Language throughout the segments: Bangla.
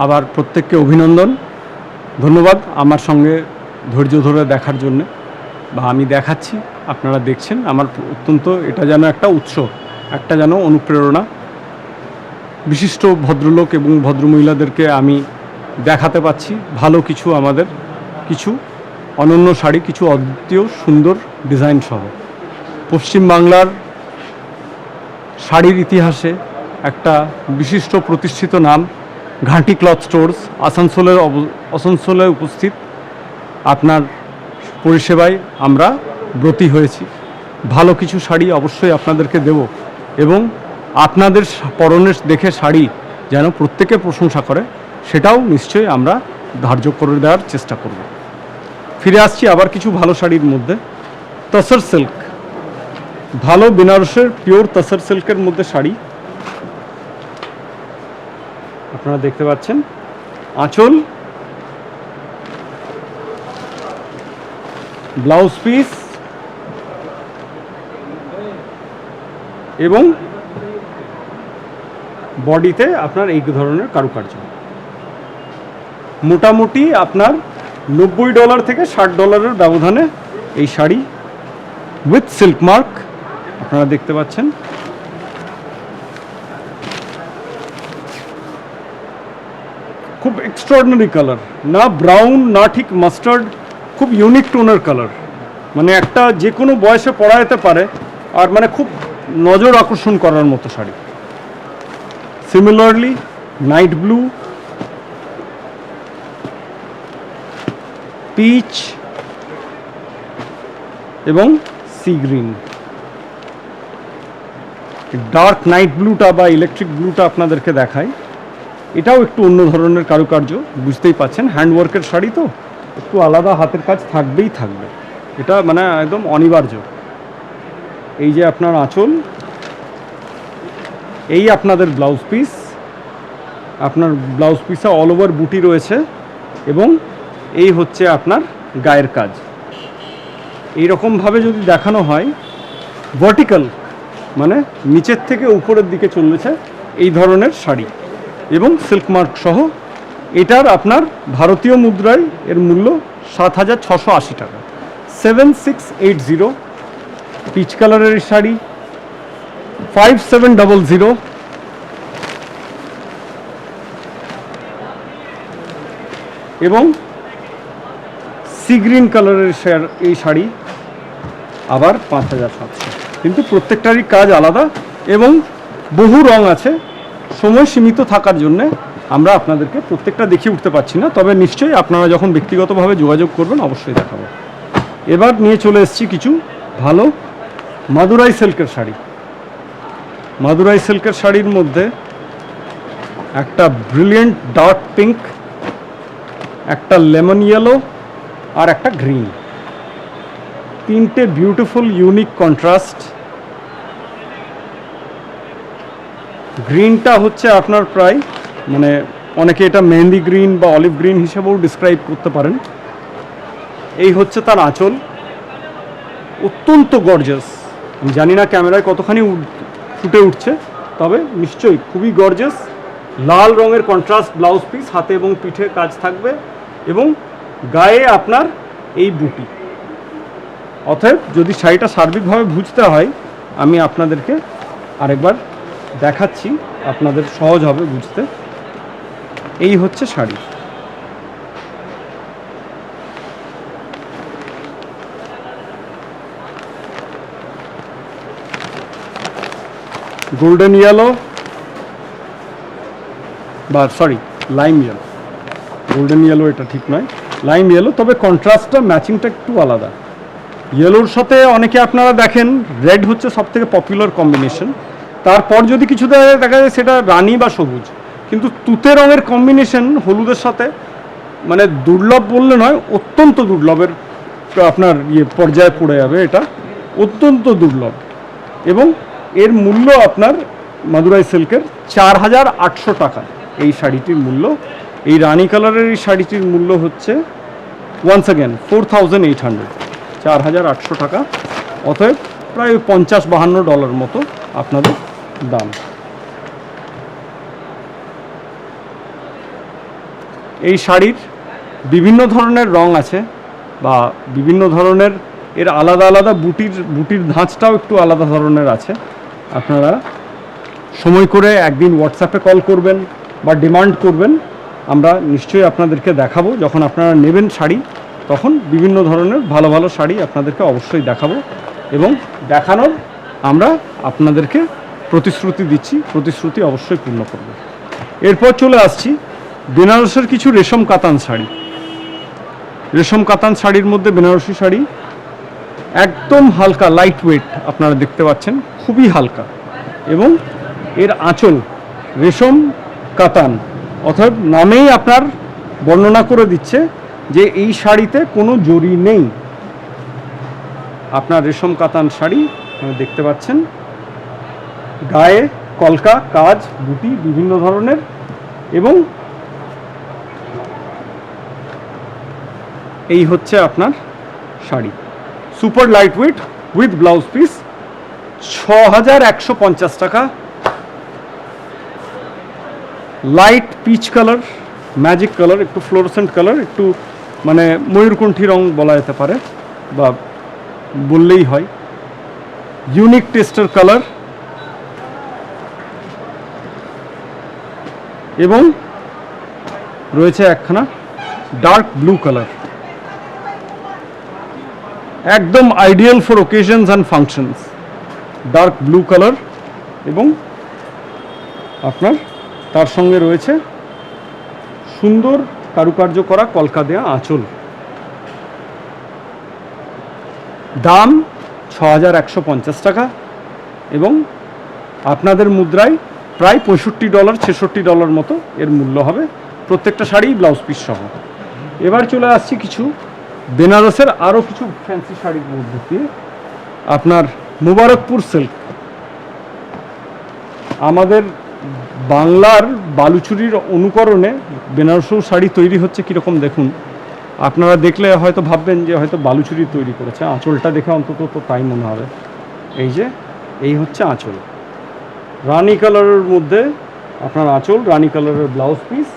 আবার প্রত্যেককে অভিনন্দন, ধন্যবাদ আমার সঙ্গে ধৈর্য ধরে দেখার জন্যে, বা আমি দেখাচ্ছি, আপনারা দেখছেন। আমার অত্যন্ত এটা যেন একটা উৎস, একটা যেন অনুপ্রেরণা। বিশিষ্ট ভদ্রলোক এবং ভদ্রমহিলাদেরকে আমি দেখাতে পাচ্ছি ভালো কিছু, আমাদের কিছু অনন্য শাড়ি, কিছু অদ্বিতীয় সুন্দর ডিজাইন সহ। পশ্চিমবাংলার শাড়ির ইতিহাসে একটা বিশিষ্ট প্রতিষ্ঠিত নাম ঘাঁটি ক্লথ স্টোর্স, আসানসোলে উপস্থিত। আপনার পরিষেবায় আমরা ব্রতী হয়েছি। ভালো কিছু শাড়ি অবশ্যই আপনাদেরকে দেব, এবং আপনাদের পরনের দেখে শাড়ি যেন প্রত্যেকে প্রশংসা করে, সেটাও নিশ্চয়ই আমরা ধার্য করে দেওয়ার চেষ্টা করব। ফিরে আসছি আবার কিছু ভালো শাড়ির মধ্যে। তসর সিল্ক, ভালো বেনারসের পিওর তসর সিল্কের মধ্যে শাড়ি আপনারা দেখতে পাচ্ছেন। আঁচল, ব্লাউজ পিস এবং বডিতে আপনার এই ধরনের কারুকার্য। মোটামুটি আপনার $90 থেকে $60 ব্যবধানে এই শাড়ি উইথ সিল্ক মার্ক আপনারা দেখতে পাচ্ছেন। খুব এক্সট্রাঅর্ডিনারি কালার, না ব্রাউন না ঠিক মাস্টার্ড, খুব ইউনিক টোনের কালার, মানে একটা যে কোনো বয়সে পরা যেতে পারে, আর মানে খুব নজর আকর্ষণ করার মতো sari. Similarly night blue, peach এবং সি গ্রিন। ডার্ক নাইট ব্লুটা বা ইলেকট্রিক ব্লুটা আপনাদেরকে দেখায়। এটাও একটু অন্য ধরনের কারুকার্য, বুঝতেই পাচ্ছেন হ্যান্ডওয়ার্কের শাড়ি তো একটু আলাদা হাতের কাজ থাকবেই থাকবে, এটা মানে একদম অনিবার্য। এই যে আপনার আঁচল, এই আপনাদের ব্লাউজ পিস, আপনার ব্লাউজ পিসে অল ওভার বুটি রয়েছে, এবং এই হচ্ছে আপনার গায়ের কাজ। এই রকমভাবে যদি দেখানো হয় ভার্টিক্যাল, মানে নিচের থেকে উপরের দিকে চলেছে এই ধরনের শাড়ি এবং সিল্ক মার্ক সহ। এটার আপনার ভারতীয় মুদ্রায় এর মূল্য 7,680 টাকা, 7680। পিচ কালারের শাড়ি 5700। এবং সি গ্রিন কালারের এই শাড়ি আবার 5700। কিন্তু প্রত্যেকটারই কাজ আলাদা এবং বহু রং আছে। সময় সীমিত থাকার জন্যে আমরা আপনাদেরকে প্রত্যেকটা দেখিয়ে উঠতে পারছি না, তবে নিশ্চয়ই আপনারা যখন ব্যক্তিগতভাবে যোগাযোগ করবেন অবশ্যই দেখাবো। এবার নিয়ে চলে এসেছি কিছু ভালো মাদুরাই সিল্কের শাড়ি। মাদুরাই সিল্কের শাড়ির মধ্যে একটা ব্রিলিয়েন্ট ডার্ক পিঙ্ক, একটা লেমন ইয়েলো আর একটা গ্রিন, তিনটে বিউটিফুল ইউনিক কন্ট্রাস্ট। গ্রিনটা হচ্ছে আপনার প্রায় মানে অনেকে এটা মেহেন্দি গ্রিন বা অলিভ গ্রিন হিসেবেও ডিসক্রাইব করতে পারেন। এই হচ্ছে তার আঁচল, অত্যন্ত গর্জাস। আমি জানি না ক্যামেরায় কতখানি ফুটে উঠছে, তবে নিশ্চয়ই খুবই গর্জাস। লাল রঙের কন্ট্রাস্ট ব্লাউজ পিস, হাতে এবং পিঠে কাজ থাকবে, এবং গায়ে আপনার এই বুটি। অতএব যদি শাড়িটা সার্বিকভাবে বুঝতে হয়, আমি আপনাদেরকে আরেকবার দেখাচ্ছি, আপনাদের সহজ হবে বুঝতে। এই হচ্ছে শাড়ি। গোল্ডেন ইয়েলো, বা sorry lime yellow, golden yellow এটা ঠিক নয়, লাইম ইয়েলো, তবে কন্ট্রাস্টটা ম্যাচিংটা একটু আলাদা। ইয়েলোর সাথে অনেকে আপনারা দেখেন রেড হচ্ছে সবথেকে পপুলার কম্বিনেশন, তারপর যদি কিছু দেখা যায় সেটা রানী বা সবুজ, কিন্তু তুতে রঙের কম্বিনেশন হলুদের সাথে মানে দুর্লভ বললে নয়, অত্যন্ত দুর্লভের আপনার পর্যায়ে পড়ে যাবে। এটা অত্যন্ত দুর্লভ, এবং এর মূল্য আপনার মাদুরাই সিল্কের 4,800 টাকা এই শাড়িটির মূল্য। এই রানী কালারের এই শাড়িটির মূল্য হচ্ছে ওয়ান্স অ্যাগেন 4,800, 4,800 টাকা। অতএব প্রায় $50-52 মতো আপনাদের দাম। এই শাড়ির বিভিন্ন ধরনের রং আছে বা বিভিন্ন ধরনের এর আলাদা আলাদা বুটির ধাঁচটাও একটু আলাদা ধরনের আছে। আপনারা সময় করে একদিন হোয়াটসঅ্যাপে কল করবেন বা ডিমান্ড করবেন, আমরা নিশ্চয়ই আপনাদেরকে দেখাবো। যখন আপনারা নেবেন শাড়ি তখন বিভিন্ন ধরনের ভালো ভালো শাড়ি আপনাদেরকে অবশ্যই দেখাবো এবং দেখানোর আমরা আপনাদেরকে প্রতিশ্রুতি দিচ্ছি, প্রতিশ্রুতি অবশ্যই পূর্ণ করব। এরপর চলে আসছি বেনারসের কিছু রেশম কাতান শাড়ি। রেশম কাতান শাড়ির মধ্যে বেনারসি শাড়ি একদম হালকা, লাইট ওয়েট, আপনারা দেখতে পাচ্ছেন খুবই হালকা, এবং এর আঁচল রেশম কাতান, অর্থাৎ নামেই আপনার বর্ণনা করে দিচ্ছে যে এই শাড়িতে কোনো জরি নেই। আপনার রেশম কাতান শাড়ি দেখতে পাচ্ছেন, গায়ে কলকা কাজ, বুটি বিভিন্ন ধরনের, এবং এই হচ্ছে আপনার sari, super light weight with blouse piece, 6150 টাকা। Light peach colour, magic colour, একটু ফ্লোরোসেন্ট কালার, একটু মানে ময়ূরকণ্ঠী রং বলা যেতে পারে বা বললেই হয়, ইউনিক টেস্টের কালার, এবং রয়েছে একখানা ডার্ক ব্লু কালার, একদম ideal for occasions and functions, dark blue colour, এবং আপনার তার সঙ্গে রয়েছে সুন্দর কারুকার্য করা কলকা দেয়া আঁচল। দাম 6150 টাকা, এবং আপনাদের মুদ্রায় প্রায় $65 $66 মতো এর মূল্য হবে, প্রত্যেকটা শাড়ি ব্লাউজ পিস সহ। এবার চলে আসছি কিছু বেনারসের আরও কিছু ফ্যান্সি শাড়ির মধ্যে দিয়ে। আপনার মুবারকপুর সিল্ক, আমাদের বাংলার বালুচুরির অনুকরণে বেনারসেও শাড়ি তৈরি হচ্ছে কীরকম দেখুন। আপনারা দেখলে হয়তো ভাববেন যে হয়তো বালুচুরি তৈরি করেছে, আঁচলটা দেখে অন্তত তো তাই মনে হবে। এই হচ্ছে আঁচল, রানি কালারের মধ্যে আপনার আঁচল, রানি কালারের ব্লাউজ পিস,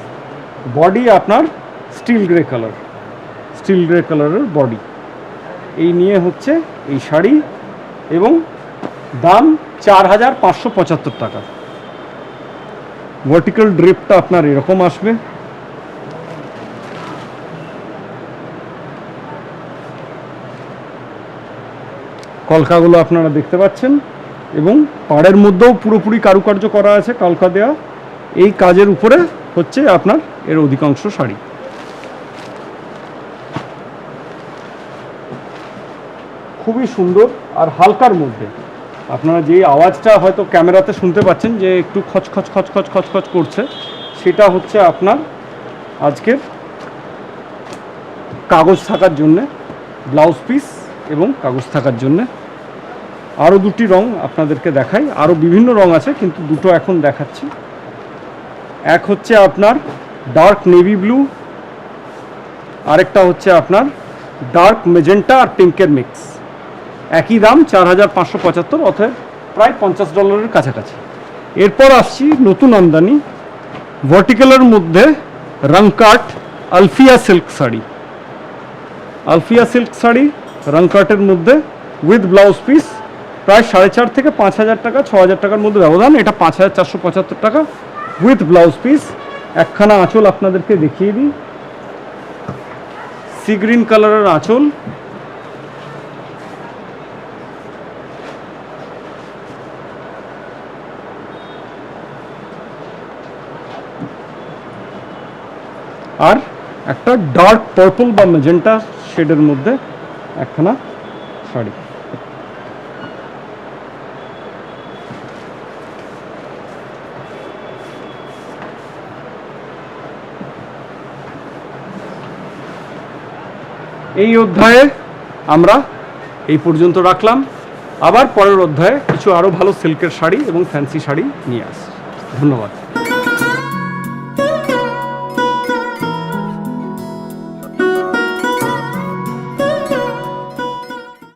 বডি আপনার স্টিল গ্রে কালারের বডি। এই নিয়ে হচ্ছে এই শাড়ি, এবং দাম 4575 টাকা। ভার্টিক্যাল ড্রিপটা আপনার এরকম আসবে, কলকাগুলো আপনারা দেখতে পাচ্ছেন, এবং পাড়ের মধ্যেও পুরোপুরি কারুকার্য করা আছে কলকা দেয়া। এই কাজের উপরে হচ্ছে আপনার এর অধিকাংশ শাড়ি। খুবই সুন্দর আর হালকার মধ্যে। আপনারা যেই আওয়াজটা হয়তো ক্যামেরাতে শুনতে পাচ্ছেন যে একটু খচখচ খচখচ খচখচ করছে, সেটা হচ্ছে আপনার আজকের কাগজ থাকার জন্যে, ব্লাউজ পিস এবং কাগজ থাকার জন্যে। আরও দুটি রং আপনাদেরকে দেখাই, আরও বিভিন্ন রং আছে কিন্তু দুটো এখন দেখাচ্ছি। এক হচ্ছে আপনার ডার্ক নেভি ব্লু, আরেকটা হচ্ছে আপনার ডার্ক মেজেন্টা আর পিঙ্কের মিক্স। একই দাম 4575, অর্থাৎ প্রায় $50 কাছাকাছি। এরপর আসছি নতুন আমদানি ভার্টিক্যালের মধ্যে রংকাট আলফিয়া সিল্ক শাড়ি। আলফিয়া সিল্ক শাড়ি রংকাটের মধ্যে উইথ ব্লাউজ পিস, প্রায় 4500 থেকে 5000 টাকা, 6000 টাকার মধ্যে ব্যবধান। এটা 5475 টাকা উইথ ব্লাউজ পিস। একখানা আঁচল আপনাদেরকে দেখিয়ে দিই, সি গ্রিন কালারের আঁচল, আর একটা ডার্ক পার্পল বা ম্যাজেন্টা শেডের মধ্যে একখানা শাড়ি। এই অধ্যায়ে আমরা এই পর্যন্ত রাখলাম, আবার পরের অধ্যায়ে কিছু আরও ভালো সিল্কের শাড়ি এবং ফ্যান্সি শাড়ি নিয়ে আসছি। ধন্যবাদ।